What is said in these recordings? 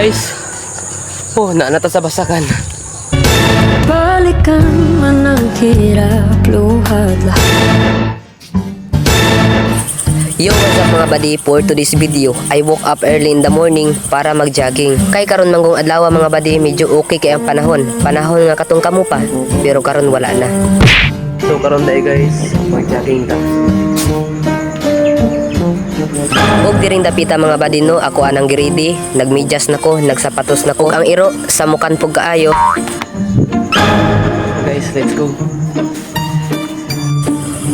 guys, naanata sa basakan. Balikan man ang hirap, luhad lahat. Yo, what's up mga buddy? For today's video, I woke up early in the morning para mag-jogging. Kay karon manggong adlaw mga buddy, medyo okay kay ang panahon. Panahon nga katong kamo pa, pero karon wala na. So karon dai guys, mag-jogging ta. Og diring dapita mga buddy no, ako anang giridi, nagmedyas nako, nagsapatos nako. Ang iro sa mukan pug kaayo. Guys, let's go.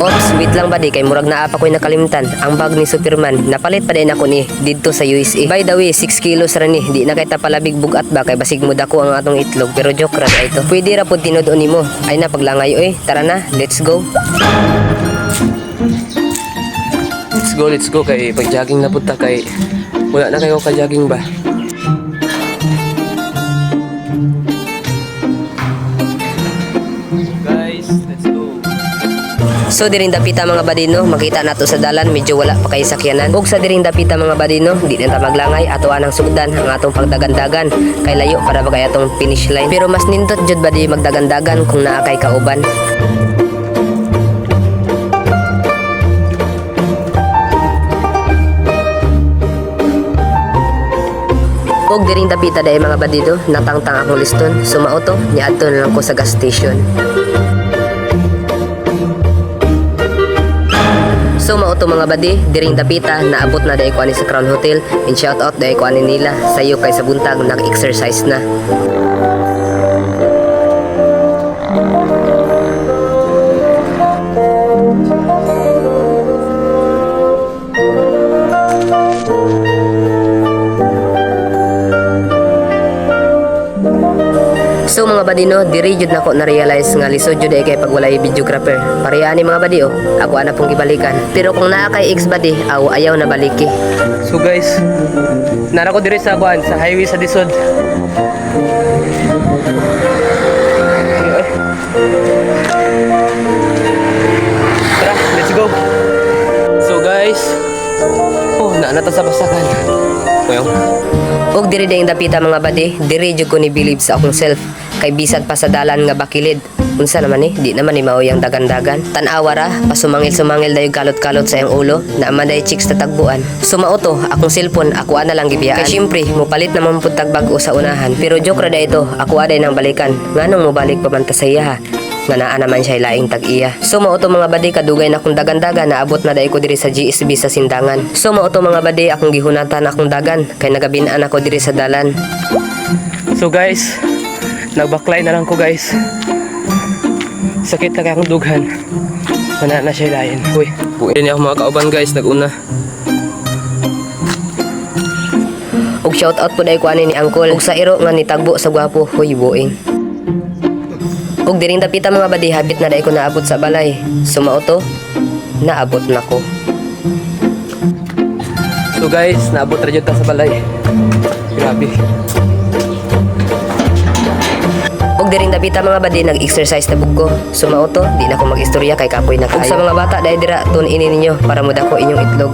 Ops, wait lang buddy, kay murag naa pa ko'y nakalimtan. Ang bag ni Superman, napalit pa din ako ni didto sa USA. By the way, 6 kilos ra ni, di na kay tapalabig bugat ba kay basig mo dako ang atong itlog. Pero joke ra ito. Pwede ra pud tinud nimo. Ay na paglangayo tara na, let's go. Let's go kay pag-jogging na punta kay wala na kayo ka-jogging ba? Guys, let's go. So diring dapita mga badino, makita nato sa dalan medyo wala pa kay sakyanan. Ug sa diring dapita mga badino, di na ta maglangay ato anang sugdan ang atong pagdagandagan kay layo para bagay atong finish line. Pero mas nindot jud badi magdagandagan kung naa kay kauban. Og diring dapita dai mga badido, natangtang akong liston, sumauto niadto na lang ko sa gas station. So mauto mga badi, diring dapita, naabot na dahil ko ani sa Crown Hotel, and shout out dahil ko ani nila, sayo kay sa buntag, nag-exercise na. So mga badi no, diri jud nako na-realize nga lisod jud ay kay pag walay videographer. Pareha ni mga badi ako ana pong gibalikan. Pero kung naa kay ex badi, ayaw na baliki. So guys, nara ko diri sa kuan sa highway sa Disod. Tara, let's go. So guys, naanata sa basakan. Og diri dayong dapita mga badi, diri jud ko ni believe sa akong self. Kay bisad pa sa dalan nga bakilid. Unsa naman di naman ni mao yang dagan-dagan. Tan-awa ra, pasumangil-sumangil dayon kalot-kalot sa iyang ulo, na amaday chicks tatagbuan. Sumauto, akong cellphone, ako ana lang gibiyaan. Kay syempre, mupalit naman pud tag bag-o sa unahan. Pero joke ra da ito, ako aday nang balikan. Nganong mo balik pa man ta sa iya ha? Nga naa naman siya laing tag-iya. So mauto mga badi, kadugay na akong dagan-dagan, naabot na dahi ko diri sa GSB sa Sindangan. So mauto mga badi, akong gihunatan akong dagan, kay nagabinaan ako diri sa dalan. So guys, nagbaklay na lang ko guys. Sakit na kaya akong dughan. Mana na siya lain. Uy, puwede niya ako mga kauban guys, nag-una. Og shout out po dahil ko ani ni Uncle. Og sa iro nga nitagbo sa gwapo, huy buing. Og diring dapita mga badi, habit na dahil ko naabot sa balay. Sumauto, naabot na ko. So guys, naabot na dyan ta sa balay. Grabe. Og diring dapita mga badi, nag-exercise na bugko. Sumauto, di na ko mag-istorya kay kapoy na kaayo. Og sa mga bata dahil dira, tun-inin ninyo para mudako inyong itlog.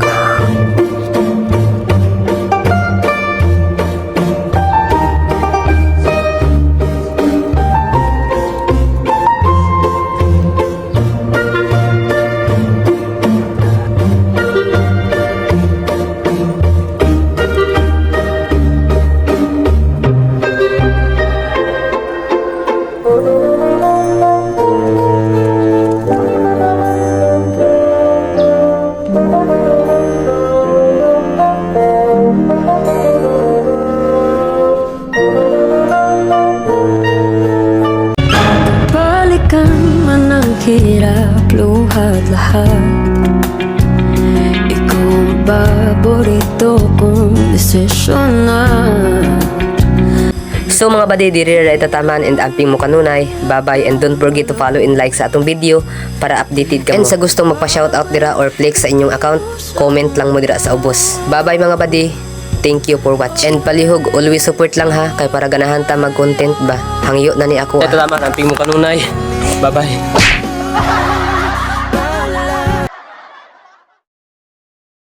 Balikan man ang hirap, luhad lahat. Ikaw ang paborito kong desisyon na. So mga badi, diri ra itataman and amping mo kanunay. Bye-bye and don't forget to follow and like sa atong video para updated ka mo. And sa gustong magpa-shoutout dira or flex sa inyong account, comment lang mo dira sa ubos. Bye-bye mga badi. Thank you for watching. And palihog, always support lang ha, kay para ganahan ta mag-content ba. Hangyo na ni ako. Ito naman, amping mo kanunay. Bye-bye.